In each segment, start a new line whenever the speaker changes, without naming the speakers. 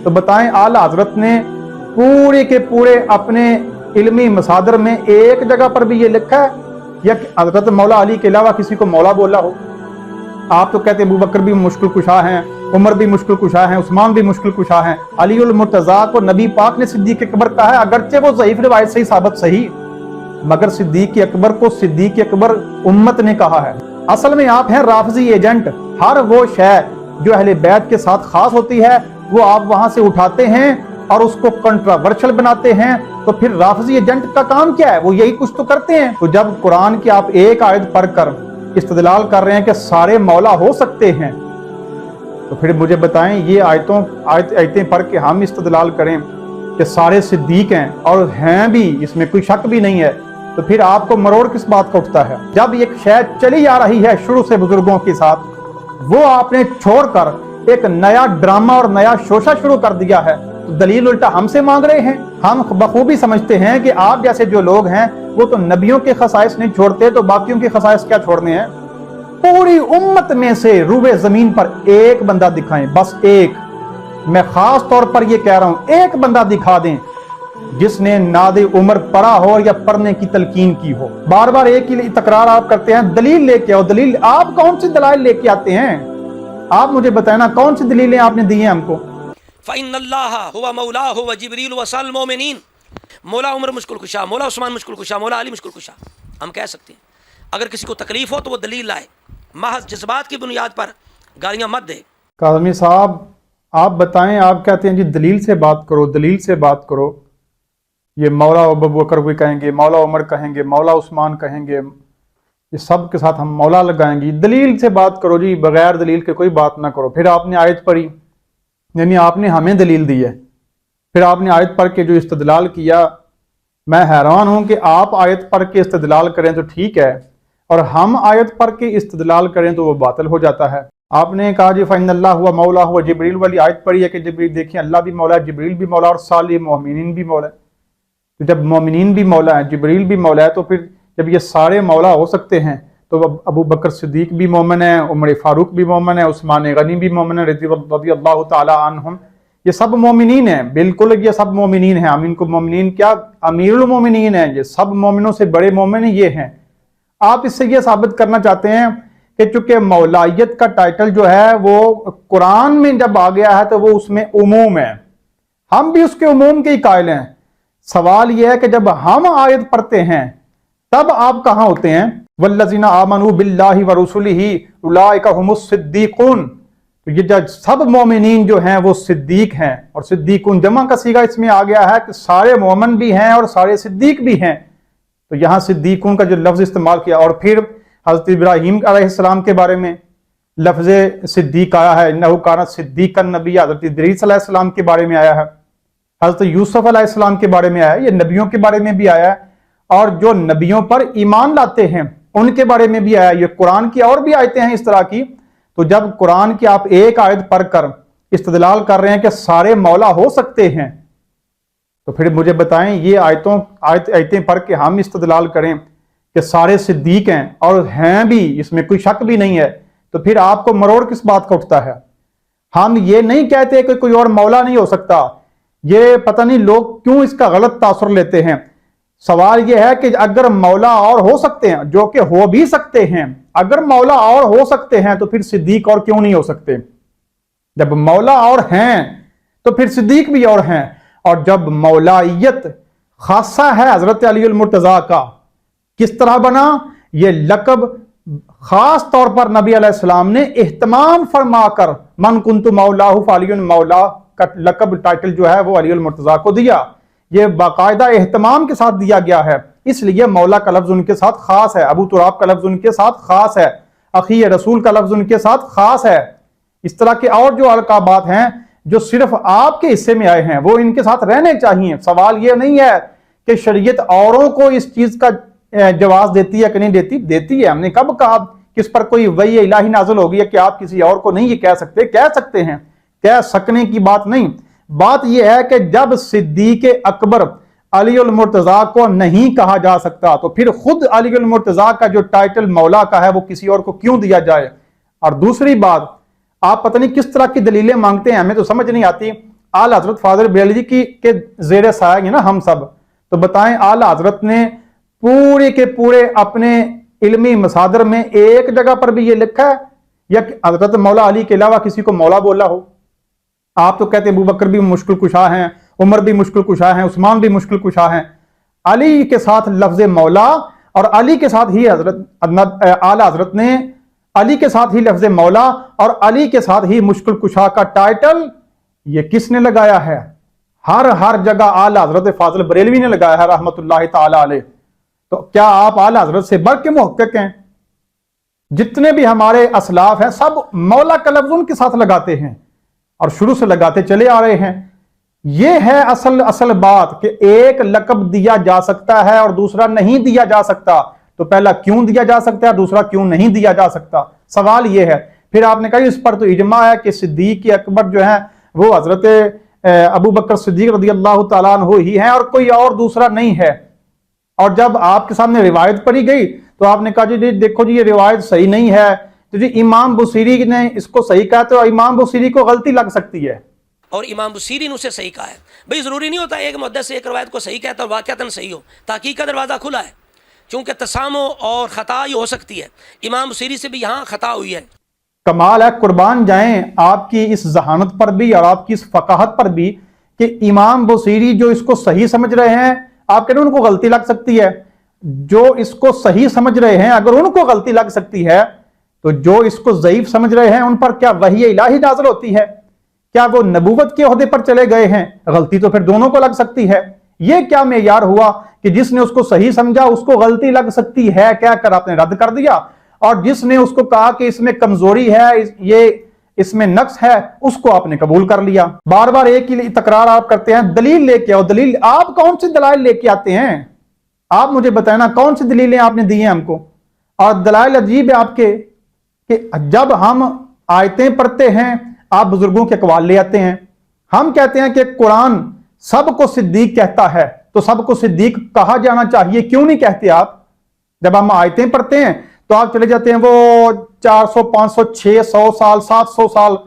تو بتائیں आला हजरत ने पूरे के पूरे अपने इल्मी मसादर में एक जगह पर भी ये लिखा है या हजरत मौला अली के अलावा किसी को मौला बोला हो? आप तो कहते हैं अबू बकर भी मुश्किल कुशा हैं, उमर भी मुश्किल कुशा हैं, उस्मान भी मुश्किल कुशा हैं। अली उल मुर्तजा को नबी पाक ने सिद्दीक अकबर कहा है, अगरचे वो ज़ईफ रिवायत से ही साबित सही, मगर सिद्दीक अकबर को सिद्दीक अकबर उम्मत ने कहा है। असल में आप हैं राफजी एजेंट। हर वो शय जो अहले बैत के साथ खास होती है वो आप वहां से उठाते हैं और उसको कंट्रोवर्शियल बनाते हैं। तो फिर राफजी एजेंट का काम क्या है? वो यही कुछ तो करते हैं। तो जब कुरान की आप एक आयत पढ़कर इस्तेदलाल कर रहे हैं कि सारे मौला हो सकते हैं, तो फिर मुझे बताएं ये आयतें पढ़ के हम इस्तेदलाल करें कि सारे सिद्दीक हैं और हैं भी, इसमें कोई शक भी नहीं है, तो फिर आपको मरोड़ किस बात का उठता है? जब एक शय चली आ रही है शुरू से बुजुर्गों के साथ, वो आपने छोड़कर एक नया ड्रामा और नया शोशा शुरू कर दिया है, तो दलील उल्टा हमसे मांग रहे हैं। हम बखूबी समझते हैं कि आप जैसे जो लोग हैं वो तो नबियों के खसाइस नहीं छोड़ते, तो बाकियों के खसाइस क्या छोड़ने हैं? पूरी उम्मत में से रूबे जमीन पर एक बंदा दिखाएं, बस एक। मैं खास तौर पर ये कह रहा हूं, एक बंदा दिखा दें जिसने नादे उमर पढ़ा हो या पढ़ने की तलकीन की हो। बार बार एक ही तकरार आप करते हैं, दलील लेके आओ। दलील आप कौन सी दलाइल लेके आते हैं? आप मुझे बताएं ना, कौन सी दलीलें आपने दी हैं हमको?
फ़इन्नल्लाह हुवा मौलाहु व जिब्रील व सल मोमिनीन। मौला उमर मुश्किल कुशा, मौला उस्मान मुश्किल कुशा, मौला अली मुश्किल कुशा। हम कह सकते हैं अगर किसी को तकलीफ हो तो वो दलील लाए, महज जज्बात की बुनियाद पर गालियां मत दे।
काज़मी साहब आप बताएं, आप कहते हैं जी दलील से बात करो, दलील से बात करो। ये मौला अबू बकर भी कहेंगे, मौला उमर कहेंगे, मौला उस्मान कहेंगे, ये सब के साथ हम मौला लगाएंगे। दलील से बात करो जी, बगैर दलील के कोई बात ना करो। फिर आपने आयत पढ़ी, यानी आपने हमें दलील दी है, फिर आपने आयत पढ़ के जो इस्तेदलाल किया, मैं हैरान हूं कि आप आयत पढ़ के इस्तेदलाल करें तो ठीक है, और हम आयत पढ़ के इस्तेदलाल करें तो वो बातिल हो जाता है। आपने कहा जी फ़इन्नल्लाह हुवा मौला हुवा जिब्रील वाली आयत पढ़ी है कि जिब्रील, देखिए अल्लाह भी मौला है, जिब्रील भी मौला और साले मोमिनीन भी मौला है। तो जब मोमिनीन भी मौला है, जिब्रील भी मौला है, तो फिर जब ये सारे मौला हो सकते हैं तो अबू बकर सिद्दीक भी मोमिन है, उमर फारूक भी मोमिन है, उस्मान गनी भी मोमिन है रज़ियल्लाहु ताला अन्हुम, ये सब मोमिनीन हैं। बिल्कुल ये सब मोमिनीन हैं। हम इनको मोमिनीन क्या, अमीरुल मोमिनीन हैं, ये सब मोमिनों से बड़े मोमिन ये हैं। आप इससे ये साबित करना चाहते हैं कि चूंकि मौलाइयत का टाइटल जो है वो कुरान में जब आ गया है तो वो उसमें उमूम है, हम भी उसके उमूम के ही कायल हैं। सवाल यह है कि जब हम आयत पढ़ते हैं तब आप कहां होते हैं? वल्लज़ीना आमनू बिल्लाहि व रसूलिही उलाइका हुमुस सिद्दीकून। तो ये जो सब मोमिनीन जो हैं वो सिद्दीक हैं, और सिद्दीकून जमा का सीगा इसमें आ गया है कि सारे मोमिन भी हैं और सारे सिद्दीक भी हैं। तो यहां सिद्दीकून का जो लफ्ज इस्तेमाल किया, और फिर हज़रत इब्राहीम अलैहिस्सलाम के बारे में लफ्ज सिद्दीक आया है, इन्नहु काना सिद्दीकन नबी। हज़रत इदरीस अलैहिस्सलाम के बारे में आया है, हज़रत यूसुफ अलैहिस्सलाम के बारे में आया है, ये नबियों के बारे में भी आया है, और जो नबियों पर ईमान लाते हैं उनके बारे में भी आया। ये कुरान की और भी आयतें हैं इस तरह की। तो जब कुरान की आप एक आयत पढ़कर इस्तेदलाल कर रहे हैं कि सारे मौला हो सकते हैं, तो फिर मुझे बताएं ये आयतें पढ़ के हम इस्तेदलाल करें कि सारे सिद्दीक हैं और हैं भी, इसमें कोई शक भी नहीं है, तो फिर आपको मरोड़ किस बात का उठता है? हम ये नहीं कहते कि कोई और मौला नहीं हो सकता। ये पता नहीं लोग क्यों इसका गलत तासुर लेते हैं। सवाल यह है कि अगर मौला और हो सकते हैं, जो कि हो भी सकते हैं, अगर मौला और हो सकते हैं तो फिर सिद्दीक और क्यों नहीं हो सकते? जब मौला और हैं तो फिर सिद्दीक भी और हैं। और जब मौलाइयत खासा है हजरत अली अल मुर्तजा का, किस तरह बना? ये लकब खास तौर पर नबी अलैहिस्सलाम ने इह्तिमाम फरमाकर मन कुंतु मौलाहु फअलियुन मौला का लकब टाइटल जो है वो अली अल मुर्तजा को दिया। ये बाकायदा एहतमाम के साथ दिया गया है, इसलिए मौला का लफ्ज उनके साथ खास है, अबू तुराब का लफ्ज उनके साथ खास है, अखी रसूल का लफ्ज उनके साथ खास है। इस तरह के और जो अलकाबात हैं जो सिर्फ आपके हिस्से में आए हैं वो इनके साथ रहने चाहिए। सवाल ये नहीं है कि शरीयत औरों को इस चीज का जवाब देती है कि नहीं देती, देती है। हमने कब कहा किस पर कोई वही इलाही नाज़िल हो गई है कि आप किसी और को नहीं ये कह सकते? कह सकते हैं, कह सकने की बात नहीं। बात यह है कि जब सिद्दीक अकबर अली उल मुर्तजा को नहीं कहा जा सकता तो फिर खुद अली उल मुर्तजा का जो टाइटल मौला का है वो किसी और को क्यों दिया जाए? और दूसरी बात, आप पता नहीं किस तरह की दलीलें मांगते हैं, हमें तो समझ नहीं आती। आला हजरत फाजिल बरेलवी जी की के जेर साया ना हम सब, तो बताएं आला हजरत ने पूरे के पूरे अपने इल्मी मसादर में एक जगह पर भी ये लिखा है या हजरत मौला अली के अलावा किसी को मौला बोला हो? आप तो कहते हैं अबू बकर भी मुश्किल कुशा हैं, उमर भी मुश्किल कुशा हैं, उस्मान भी मुश्किल कुशा हैं। अली के साथ लफ्ज मौला और अली के साथ ही हजरत आला हजरत ने अली के साथ ही लफ्ज मौला और अली के साथ ही मुश्किल कुशा का टाइटल ये किसने लगाया है? हर जगह आला हजरत फाजिल बरेलवी ने लगाया है रहमतुल्लाहि ताला अलैह। तो क्या आप आला हजरत से बढ़ के मुहक्किक हैं? जितने भी हमारे असलाफ हैं सब मौला का लफ्ज उनके साथ लगाते हैं और शुरू से लगाते चले आ रहे हैं। यह है असल बात कि एक लकब दिया जा सकता है और दूसरा नहीं दिया जा सकता। तो पहला क्यों दिया जा सकता है, दूसरा क्यों नहीं दिया जा सकता, सवाल यह है। फिर आपने कहा इस पर तो इजमा है कि सिद्दीक अकबर जो है वो हजरत अबू बकर सिद्दीक रज़ियल्लाहु ताला अन्हु ही हैं और कोई और दूसरा नहीं है। और जब आपके सामने रिवायत पढ़ी गई तो आपने कहा जी देखो जी ये रिवायत सही नहीं है, तो जी इमाम बुसीरी ने इसको सही कहा, तो इमाम बुसीरी को गलती लग सकती है।
और इमाम बुसीरी ने उसे सही कहा है। भाई ज़रूरी नहीं होता एक मुहद्दिस एक रवायत को सही कहता और वाक़अतन सही हो, ताक़ीक़ का दरवाज़ा खुला है, क्योंकि तसामो और ख़ता ही हो सकती है। इमाम बुसीरी से भी यहाँ ख़ता हुई है।
कमाल है, कुर्बान जाएं आपकी इस जहानत पर भी और आपकी इस फ़क़ाहत पर भी कि इमाम बुसीरी जो इसको सही समझ रहे हैं आप कह रहे हैं उनको गलती लग सकती है। जो इसको सही समझ रहे हैं अगर उनको गलती लग सकती है तो जो इसको ज़ईफ समझ रहे हैं उन पर क्या वही इलाही नाज़िल होती है? क्या वो नबूवत के ओहदे पर चले गए हैं? गलती तो फिर दोनों को लग सकती है। ये क्या मेयार हुआ कि जिसने उसको सही समझा उसको गलती लग सकती है कह कर आपने रद्द कर दिया, और जिसने उसको कहा कि इसमें कमजोरी है, ये इसमें नक्स है, उसको आपने कबूल कर लिया। बार बार एक ही तकरार आप करते हैं, दलील लेके आओ। दलील आप कौन सी दलाइल लेके आते हैं? आप मुझे बताएं ना कौन सी दलीलें आपने दी हैं हमको। और दलाइल अजीब है आपके कि जब हम आयतें पढ़ते हैं आप बुजुर्गों के अक़वाल ले आते हैं। हम कहते हैं कि कुरान सबको सिद्दीक कहता है, तो सबको सिद्दीक कहा जाना चाहिए, क्यों नहीं कहते आप? जब हम आयतें पढ़ते हैं तो आप चले जाते हैं वो 400 500 600 साल 700 साल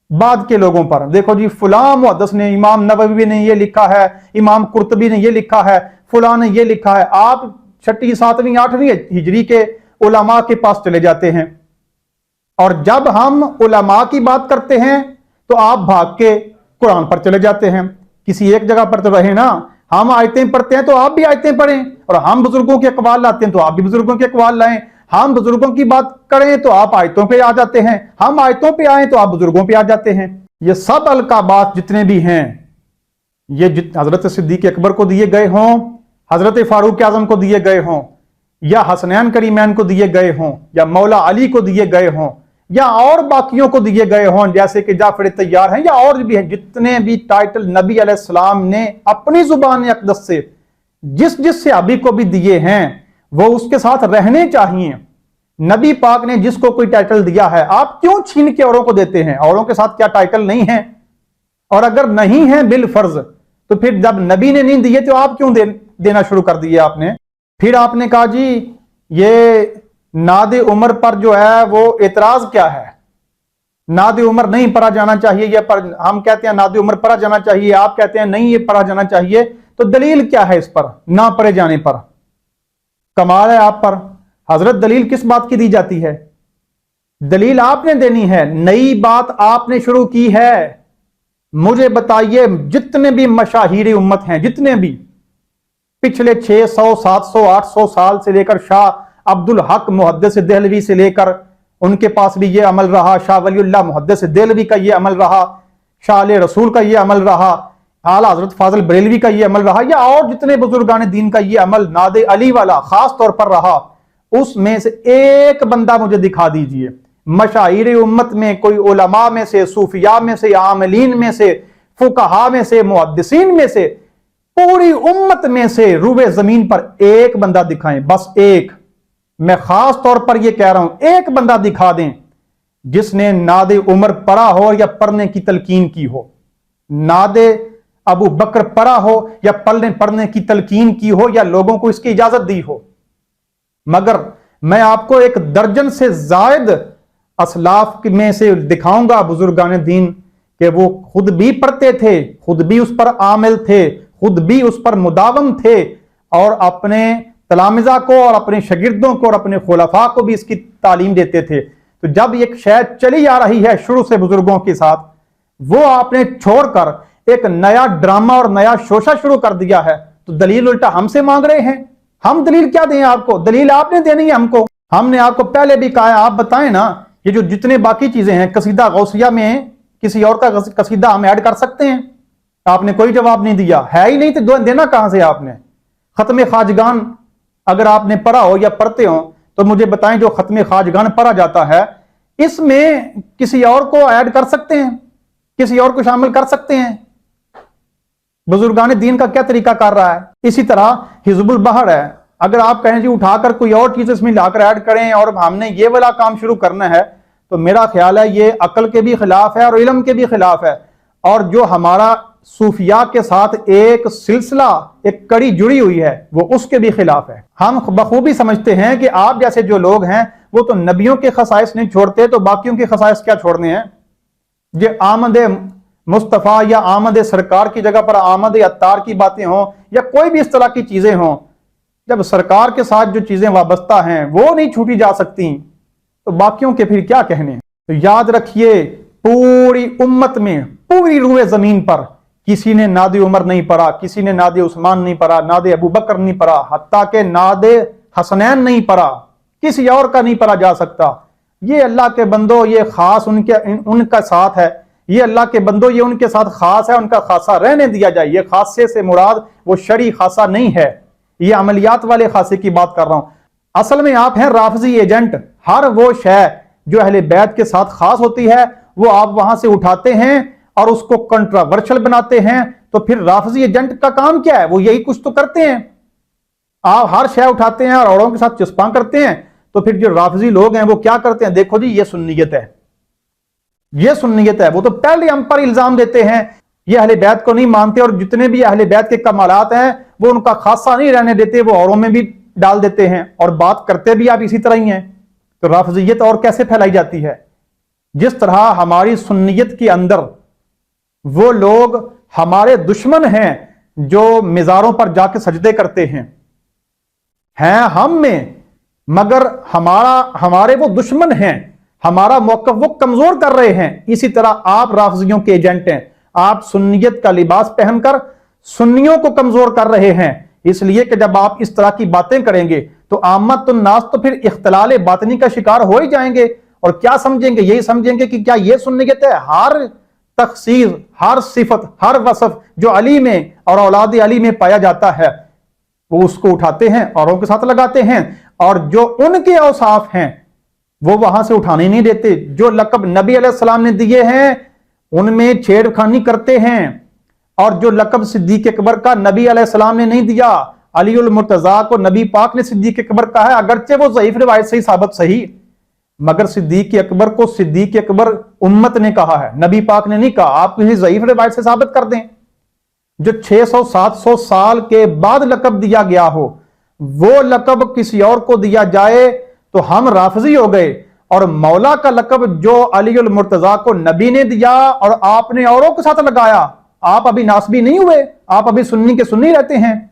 बाद के लोगों पर। देखो जी फलां मुहद्दिस ने, इमाम नववी ने ये लिखा है, इमाम कुर्तबी ने ये लिखा है, फलां ने ये लिखा है। आप 6वीं 7वीं 8वीं हिजरी के उलमा के पास चले जाते हैं और जब हम उलमा की बात करते हैं तो आप भाग के कुरान पर चले जाते हैं। किसी एक जगह पर तो रहे ना। हम आयतें पढ़ते हैं तो आप भी आयतें पढ़ें, और हम बुजुर्गों के अक़वाल लाते हैं तो आप भी बुजुर्गों के अक़वाल लाएं। हम बुजुर्गों की बात करें तो आप आयतों पे आ जाते हैं, हम आयतों पे आए तो आप बुजुर्गों पे आ जाते हैं। ये सब अलकाबात जितने भी हैं ये हजरत सिद्दीक अकबर को दिए गए हों, हजरत फारूक आजम को दिए गए हों, या हसनैन करीमैन को दिए गए हों, या मौला अली को दिए गए हों, या और बाकियों को दिए गए हों जैसे कि जाफर तैयार हैं या और भी हैं, जितने भी टाइटल नबी अलैहिस्सलाम ने अपनी जुबान अक़दस से जिस सहाबी को भी दिए हैं वो उसके साथ रहने चाहिए। नबी पाक ने जिसको कोई टाइटल दिया है आप क्यों छीन के औरों को देते हैं? औरों के साथ क्या टाइटल नहीं है? और अगर नहीं है बिल फर्ज तो फिर जब नबी ने नहीं दिए तो आप क्यों देना शुरू कर दिए आपने? फिर आपने कहा जी ये नादे उमर पर जो है वो एतराज क्या है? नादे उमर नहीं पढ़ा जाना चाहिए, या पर हम कहते हैं नादे उमर पढ़ा जाना चाहिए, आप कहते हैं नहीं ये पढ़ा जाना चाहिए, तो दलील क्या है इस पर ना पढ़े जाने पर? कमाल है आप पर। हजरत दलील किस बात की दी जाती है? दलील आपने देनी है, नई बात आपने शुरू की है। मुझे बताइए जितने भी मशाहिर उम्मत हैं, जितने भी पिछले 600 700 800 साल से लेकर शाह अब्दुल हक मुहद्दिस देहलवी से लेकर उनके पास भी ये अमल रहा, शाह वलीउल्लाह मुहद्दिस देहलवी का ये अमल रहा, शाह अली रसूल का ये अमल रहा, आला हजरत फाजिल बरेलवी का ये अमल रहा, या और जितने बुजुर्गान दीन का ये अमल नादे अली वाला खास तौर पर रहा, उसमें से एक बंदा मुझे दिखा दीजिए मशाहिर उम्मत में, कोई उलमा में से, सूफिया में से, आमिलीन में से, फुकहा में से, मुहद्दिसीन में से, पूरी उम्मत में से रूबे जमीन पर एक बंदा दिखाएं, बस एक। मैं खास तौर पर यह कह रहा हूं एक बंदा दिखा दें जिसने नादे उमर पढ़ा हो या पढ़ने की तलकीन की हो, नादे अबू बकर पढ़ा हो या पढ़ने की तलकीन की हो, या लोगों को इसकी इजाजत दी हो। मगर मैं आपको 1 दर्जन से जायद असलाफ में से दिखाऊंगा बुजुर्गान दीन کہ وہ خود بھی پڑھتے تھے، خود بھی اس پر عامل تھے، خود بھی اس پر مداوم تھے، اور اپنے تلامذہ کو اور اپنے شاگردوں کو اور اپنے خلفاء کو بھی اس کی تعلیم دیتے تھے۔ تو جب ایک شے چلی آ رہی ہے شروع سے بزرگوں کے ساتھ، وہ آپ نے چھوڑ کر ایک نیا ڈرامہ اور نیا شوشہ شروع کر دیا ہے، تو دلیل الٹا ہم سے مانگ رہے ہیں۔ ہم دلیل کیا دیں آپ کو؟ دلیل آپ نے دینی ہے ہم کو۔ ہم نے آپ کو پہلے بھی کہا ہے، آپ بتائیں نا، یہ جو جتنے باقی چیزیں ہیں، قصیدہ غوثیہ میں کسی اور کا قصیدہ ہم ایڈ کر سکتے ہیں؟ آپ نے کوئی جواب نہیں دیا، ہے ہی نہیں تو دینا کہاں سے آپ نے؟ ختم خواجگان اگر آپ نے پڑھا ہو یا پڑھتے ہو تو مجھے بتائیں، جو ختم خواجگان پڑھا جاتا ہے اس میں کسی اور کو ایڈ کر سکتے ہیں؟ کسی اور کو شامل کر سکتے ہیں؟ بزرگان دین کا کیا طریقہ کر رہا ہے؟ اسی طرح حزب البحر ہے، اگر آپ کہیں جی اٹھا کر کوئی اور چیز اس میں لا کر ایڈ کریں اور ہم نے یہ والا کام شروع کرنا ہے، تو میرا خیال ہے یہ عقل کے بھی خلاف ہے اور علم کے بھی خلاف ہے، اور جو ہمارا صوفیاء کے ساتھ ایک سلسلہ، ایک کڑی جڑی ہوئی ہے، وہ اس کے بھی خلاف ہے۔ ہم بخوبی سمجھتے ہیں کہ آپ جیسے جو لوگ ہیں وہ تو نبیوں کے خصائص نہیں چھوڑتے، تو باقیوں کے خصائص کیا چھوڑنے ہیں؟ یہ آمد مصطفیٰ یا آمد سرکار کی جگہ پر آمد عطار کی باتیں ہوں یا کوئی بھی اس طرح کی چیزیں ہوں، جب سرکار کے ساتھ جو چیزیں وابستہ ہیں وہ نہیں چھوٹی جا سکتی، تو باقیوں کے پھر کیا کہنے؟ تو یاد رکھیے، پوری امت میں، پوری روئے زمین پر کسی نے ناد عمر نہیں پڑھا، کسی نے ناد عثمان نہیں پڑھا، ناد ابو بکر نہیں پڑھا، حتیٰ کہ ناد حسنین نہیں پڑھا، کسی اور کا نہیں پڑھا جا سکتا۔ یہ اللہ کے بندو، یہ خاص ان کا ساتھ ہے، یہ اللہ کے بندو یہ ان کے ساتھ خاص ہے، ان کا خاصہ رہنے دیا جائے۔ یہ خاصے سے مراد وہ شرعی خاصہ نہیں ہے، یہ عملیات والے خاصے کی بات کر رہا ہوں۔ اصل میں آپ ہیں رافضی ایجنٹ۔ ہر وہ شے جو اہل بیت کے ساتھ خاص ہوتی ہے وہ آپ وہاں سے اٹھاتے ہیں اور اس کو کنٹراورشل بناتے ہیں، تو پھر رافضی ایجنٹ کا کام کیا ہے؟ وہ یہی کچھ تو کرتے ہیں۔ آپ ہر شے اٹھاتے ہیں اور اوروں کے ساتھ چسپاں کرتے ہیں، تو پھر جو رافضی لوگ ہیں وہ کیا کرتے ہیں؟ دیکھو جی، یہ سنیت ہے، یہ سنیت ہے۔ وہ تو پہلے ہم پر الزام دیتے ہیں یہ اہل بیت کو نہیں مانتے، اور جتنے بھی اہل بیت کے کمالات ہیں وہ ان کا خاصہ نہیں رہنے دیتے، وہ اوروں میں بھی ڈال دیتے ہیں، اور بات کرتے بھی آپ اسی طرح ہی ہیں۔ تو رافضیت اور کیسے پھیلائی جاتی ہے؟ جس طرح ہماری سنیت کے اندر وہ لوگ ہمارے دشمن ہیں جو مزاروں پر جا کے سجدے کرتے ہیں ہم میں، مگر ہمارے وہ دشمن ہیں، ہمارا موقف وہ کمزور کر رہے ہیں۔ اسی طرح آپ رافضیوں کے ایجنٹ ہیں، آپ سنیت کا لباس پہن کر سنیوں کو کمزور کر رہے ہیں، اس لیے کہ جب آپ اس طرح کی باتیں کریں گے تو عامت الناس تو پھر اختلال باطنی کا شکار ہو ہی جائیں گے، اور کیا سمجھیں گے؟ یہی سمجھیں گے کہ کیا یہ سنیت ہے؟ ہر تخصیص، ہر صفت، ہر وصف جو علی میں اور اولاد علی میں پایا جاتا ہے وہ اس کو اٹھاتے ہیں، اوروں کے ساتھ لگاتے ہیں، اور جو ان کے اوصاف ہیں وہ وہاں سے اٹھانے نہیں دیتے۔ جو لقب نبی علیہ السلام نے دیے ہیں ان میں چھیڑ خانی کرتے ہیں، اور جو لقب صدیق اکبر کا نبی علیہ السلام نے نہیں دیا، علی المرتضیٰ کو نبی پاک نے صدیق اکبر کہا ہے، اگرچہ وہ ضعیف روایت سے ہی ثابت صحیح، مگر صدیق اکبر کو صدیق اکبر امت نے کہا ہے، نبی پاک نے نہیں کہا۔ آپ کسی ضعیف روایت سے ثابت کر دیں۔ جو 600-700 سال کے بعد لقب دیا گیا ہو وہ لقب کسی اور کو دیا جائے تو ہم رافضی ہو گئے، اور مولا کا لقب جو علی المرتضیٰ کو نبی نے دیا اور آپ نے اوروں کے ساتھ لگایا، آپ ابھی ناسبی نہیں ہوئے، آپ ابھی سنی کے سنی رہتے ہیں۔